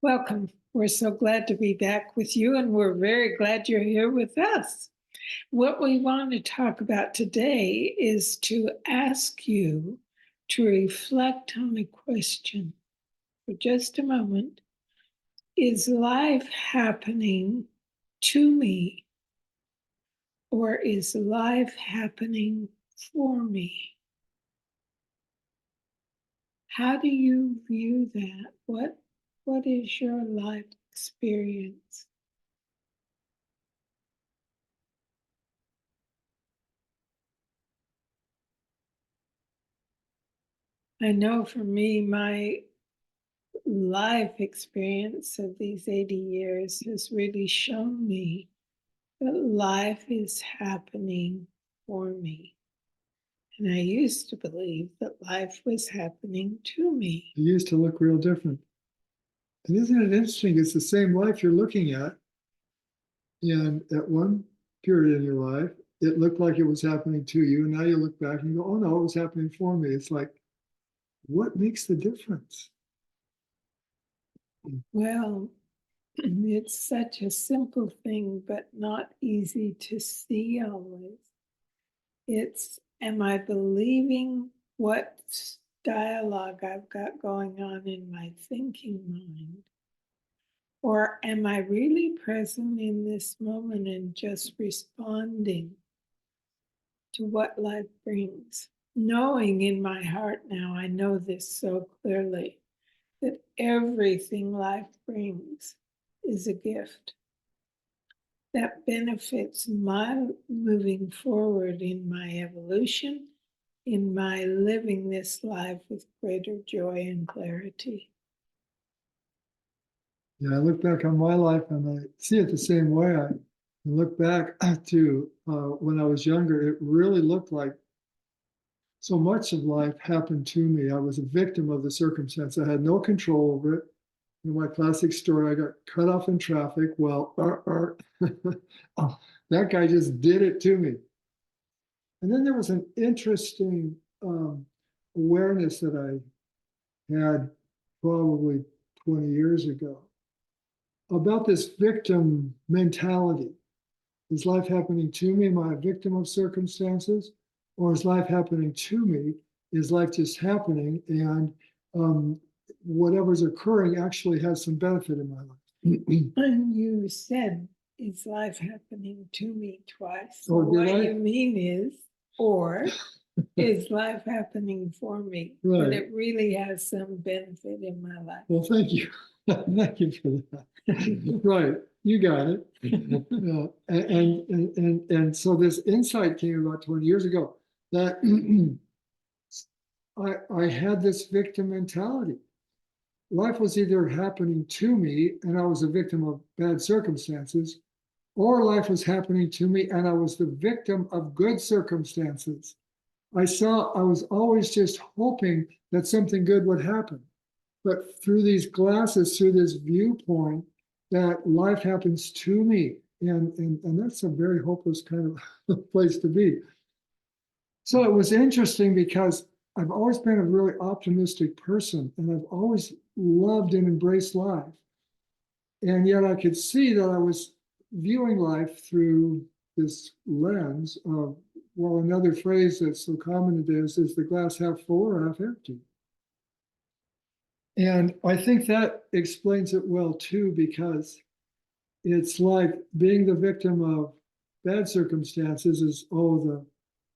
Welcome. We're so glad to be back with you, and we're very glad you're here with us. What we want to talk about today is to ask you to reflect on a question for just a moment. Is life happening to me, or is life happening for me? How do you view that? What is your life experience? I know for me, my life experience of these 80 years has really shown me that life is happening for me. And I used to believe that life was happening to me. It used to look real different. And isn't it interesting? It's the same life you're looking at. And at one period in your life, it looked like it was happening to you. And now you look back and you go, oh no, it was happening for me. It's like, what makes the difference? Well, it's such a simple thing, but not easy to see always. It's, am I believing what dialogue I've got going on in my thinking mind? Or am I really present in this moment and just responding to what life brings? Knowing in my heart now, I know this so clearly, that everything life brings is a gift that benefits my moving forward in my evolution, in my living this life with greater joy and clarity. Yeah, I look back on my life and I see it the same way. I look back to when I was younger, it really looked like so much of life happened to me. I was a victim of the circumstance. I had no control over it. In my classic story, I got cut off in traffic. Well, oh, that guy just did it to me. And then there was an interesting awareness that I had probably 20 years ago about this victim mentality. Is life happening to me? Am I a victim of circumstances? Or is life happening to me? Is life just happening? And whatever's occurring actually has some benefit in my life. And you said, is life happening to me twice? So Oh, did what I? you mean is, or is life happening for me? Right. And it really has some benefit in my life. Well, thank you. Thank you for that. Right. You got it. And so this insight came about 20 years ago that I had this victim mentality. Life was either happening to me and I was a victim of bad circumstances, or life was happening to me and I was the victim of good circumstances. I was always just hoping that something good would happen. But through these glasses, through this viewpoint, that life happens to me. And that's a very hopeless kind of place to be. So it was interesting because I've always been a really optimistic person and I've always loved and embraced life. And yet I could see that I was viewing life through this lens of, well, another phrase that's so common today is the glass half full or half empty. And I think that explains it well too, because it's like being the victim of bad circumstances is, oh, the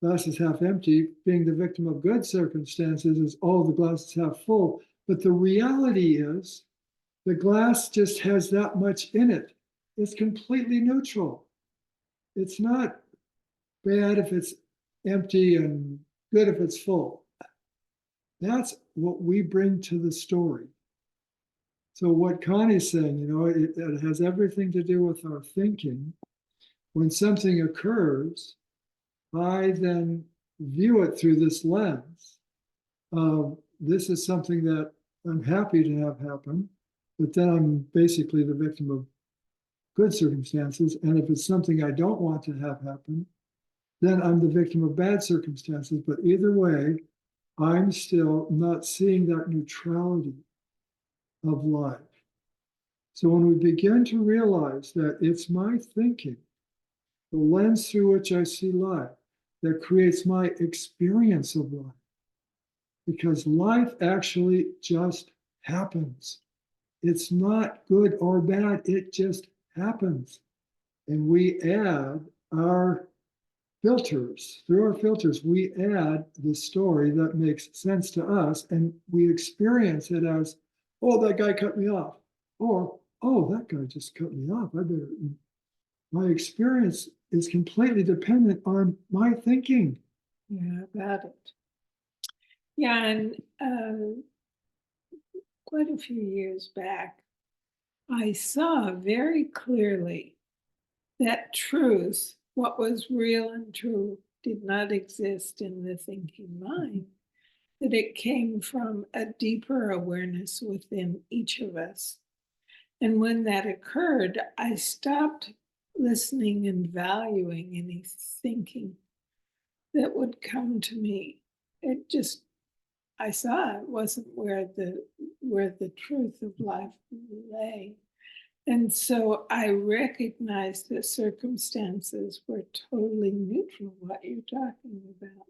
glass is half empty. Being the victim of good circumstances is, oh, the glass is half full. But the reality is the glass just has that much in it. It's completely neutral. It's not bad if it's empty and good if it's full. That's what we bring to the story. So what Connie's saying, it has everything to do with our thinking. When something occurs, I then view it through this lens of, this is something that I'm happy to have happen, but then I'm basically the victim of good circumstances. And if it's something I don't want to have happen, then I'm the victim of bad circumstances. But either way, I'm still not seeing that neutrality of life. So when we begin to realize that it's my thinking, the lens through which I see life, that creates my experience of life, because life actually just happens. It's not good or bad, it just happens. And we add our filters, through our filters, we add the story that makes sense to us, and we experience it as, oh, that guy cut me off, or, oh, that guy just cut me off. My experience is completely dependent on my thinking. Yeah, about it. Yeah, and quite a few years back, I saw very clearly that truth, what was real and true, did not exist in the thinking mind, that it came from a deeper awareness within each of us. And when that occurred, I stopped listening and valuing any thinking that would come to me. It just, I saw it wasn't where the truth of life lay. And so I recognized that circumstances were totally neutral, what you're talking about.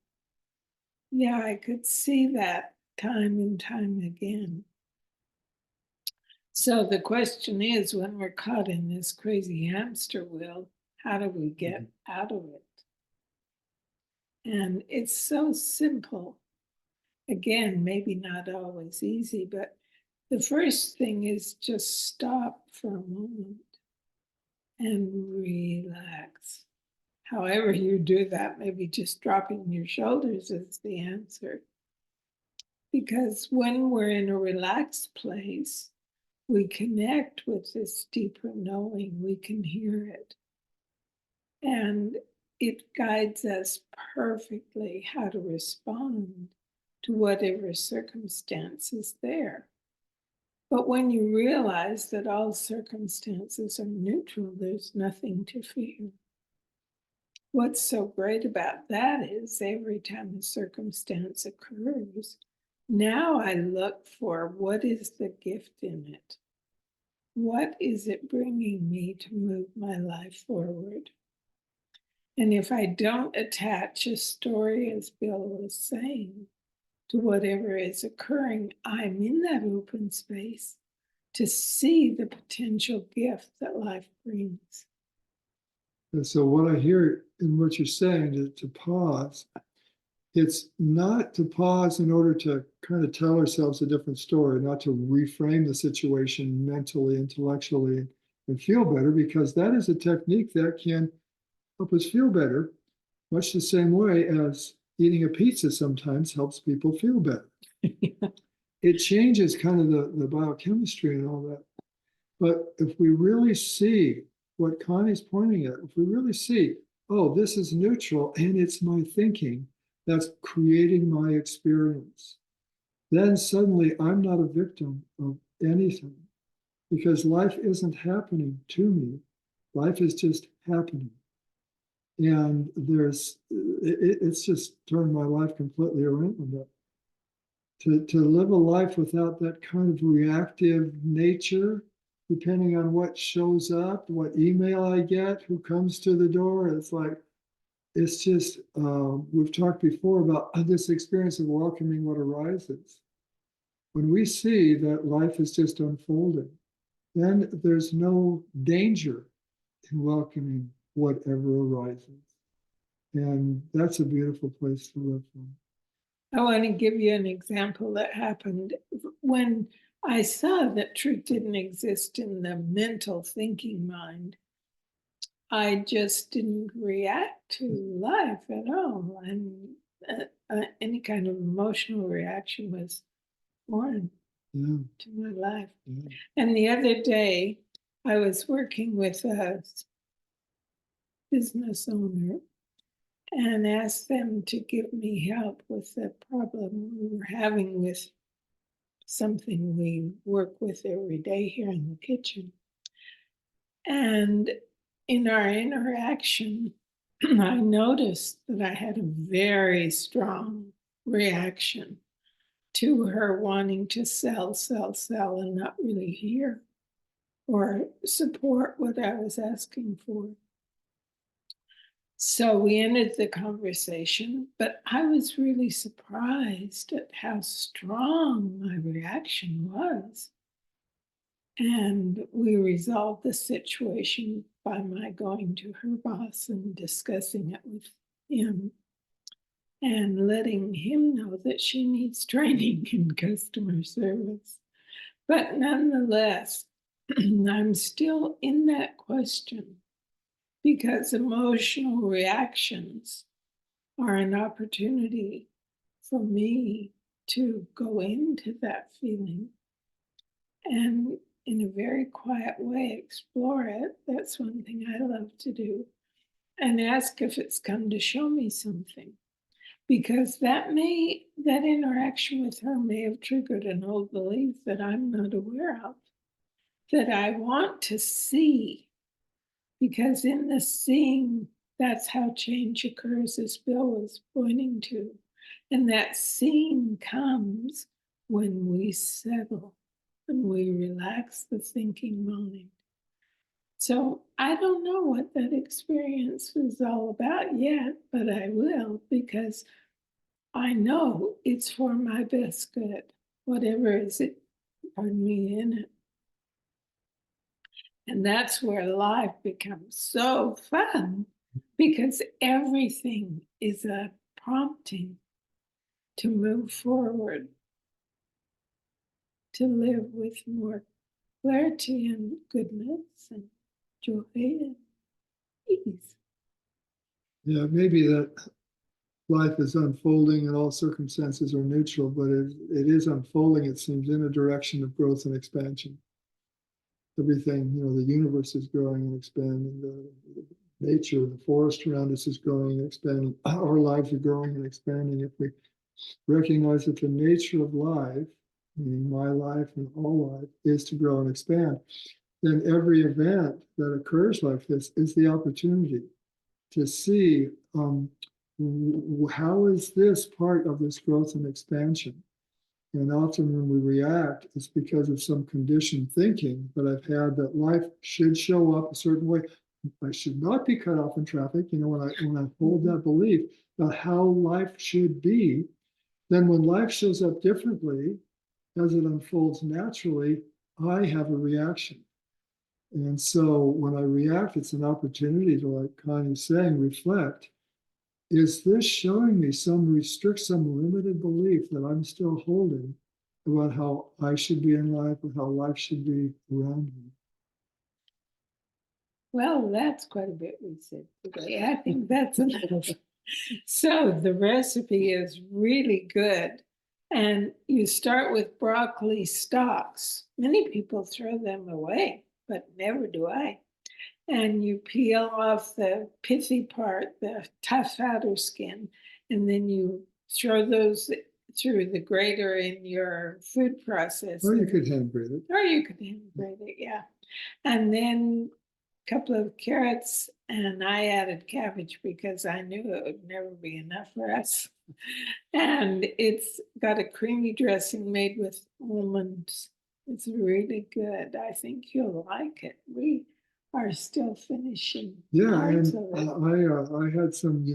Yeah, I could see that time and time again. So the question is, when we're caught in this crazy hamster wheel, how do we get out of it? And it's so simple. Again, maybe not always easy, but the first thing is just stop for a moment and relax. However, you do that, maybe just dropping your shoulders is the answer. Because when we're in a relaxed place, we connect with this deeper knowing, we can hear it. And it guides us perfectly how to respond to whatever circumstance is there. But when you realize that all circumstances are neutral, there's nothing to fear. What's so great about that is every time a circumstance occurs, now I look for what is the gift in it? What is it bringing me to move my life forward? And if I don't attach a story, as Bill was saying, to whatever is occurring, I'm in that open space to see the potential gift that life brings. And so what I hear in what you're saying to pause, it's not to pause in order to kind of tell ourselves a different story, not to reframe the situation mentally, intellectually, and feel better, because that is a technique that can help us feel better, much the same way as eating a pizza sometimes helps people feel better. It changes kind of the biochemistry and all that. But if we really see what Connie's pointing at, if we really see, oh, this is neutral and it's my thinking that's creating my experience, then suddenly I'm not a victim of anything, because life isn't happening to me. Life is just happening. And it's just turned my life completely around. To live a life without that kind of reactive nature, depending on what shows up, what email I get, who comes to the door, it's just, we've talked before about this experience of welcoming what arises. When we see that life is just unfolding, then there's no danger in welcoming whatever arises. And that's a beautiful place to live from. I want to give you an example that happened when I saw that truth didn't exist in the mental thinking mind. I just didn't react to life at all. And any kind of emotional reaction was foreign to my life. And the other day, I was working with a business owner and asked them to give me help with the problem we were having with something we work with every day here in the kitchen. And in our interaction, I noticed that I had a very strong reaction to her wanting to sell, and not really hear. or support what I was asking for. So we ended the conversation, but I was really surprised at how strong my reaction was. And we resolved the situation by my going to her boss and discussing it with him and letting him know that she needs training in customer service. But nonetheless, I'm still in that question because emotional reactions are an opportunity for me to go into that feeling and in a very quiet way explore it. That's one thing I love to do. And ask if it's come to show me something. Because that interaction with her may have triggered an old belief that I'm not aware of, that I want to see. Because in the seeing, that's how change occurs, as Bill was pointing to. And that seeing comes when we settle and we relax the thinking mind. So I don't know what that experience was all about yet, but I will, because I know it's for my best good, whatever is it, pardon me, in it. And that's where life becomes so fun, because everything is a prompting to move forward, to live with more clarity and goodness and joy and ease. Yeah, maybe that life is unfolding and all circumstances are neutral, but it is unfolding, it seems, in a direction of growth and expansion. Everything, the universe is growing and expanding, the nature, the forest around us is growing and expanding, our lives are growing and expanding. If we recognize that the nature of life, meaning my life and all life, is to grow and expand, then every event that occurs like this is the opportunity to see how is this part of this growth and expansion. And often when we react, it's because of some conditioned thinking that I've had that life should show up a certain way. I should not be cut off in traffic. When I hold that belief about how life should be, then when life shows up differently, as it unfolds naturally, I have a reaction. And so when I react, it's an opportunity to, like Connie's saying, reflect. Is this showing me some limited belief that I'm still holding about how I should be in life or how life should be around me? Well, that's quite a bit we said today. I think that's enough. So the recipe is really good. And you start with broccoli stalks. Many people throw them away, but never do I. And you peel off the pithy part, the tough outer skin, and then you throw those through the grater in your food processor. Or you could hand grate it. Or you could hand grate it, yeah. And then a couple of carrots, and I added cabbage because I knew it would never be enough for us. And it's got a creamy dressing made with almonds. It's really good. I think you'll like it. We are still finishing. Yeah, and parts of it. I had some,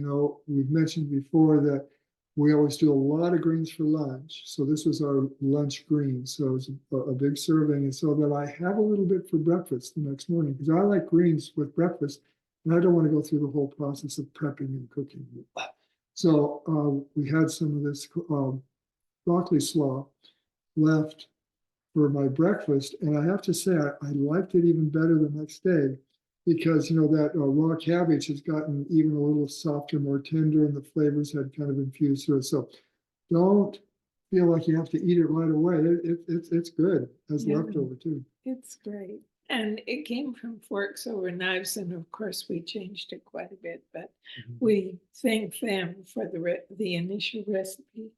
we've mentioned before that we always do a lot of greens for lunch. So this was our lunch greens. So it's a big serving. And so that I have a little bit for breakfast the next morning, because I like greens with breakfast. And I don't want to go through the whole process of prepping and cooking. So we had some of this broccoli slaw left for my breakfast. And I have to say, I liked it even better the next day, because that raw cabbage has gotten even a little softer, more tender, and the flavors had kind of infused through it. So don't feel like you have to eat it right away. It's good as leftover too. It's great. And it came from Forks Over Knives, and of course we changed it quite a bit, but we thank them for the initial recipe.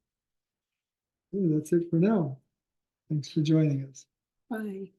Okay, that's it for now. Thanks for joining us. Bye.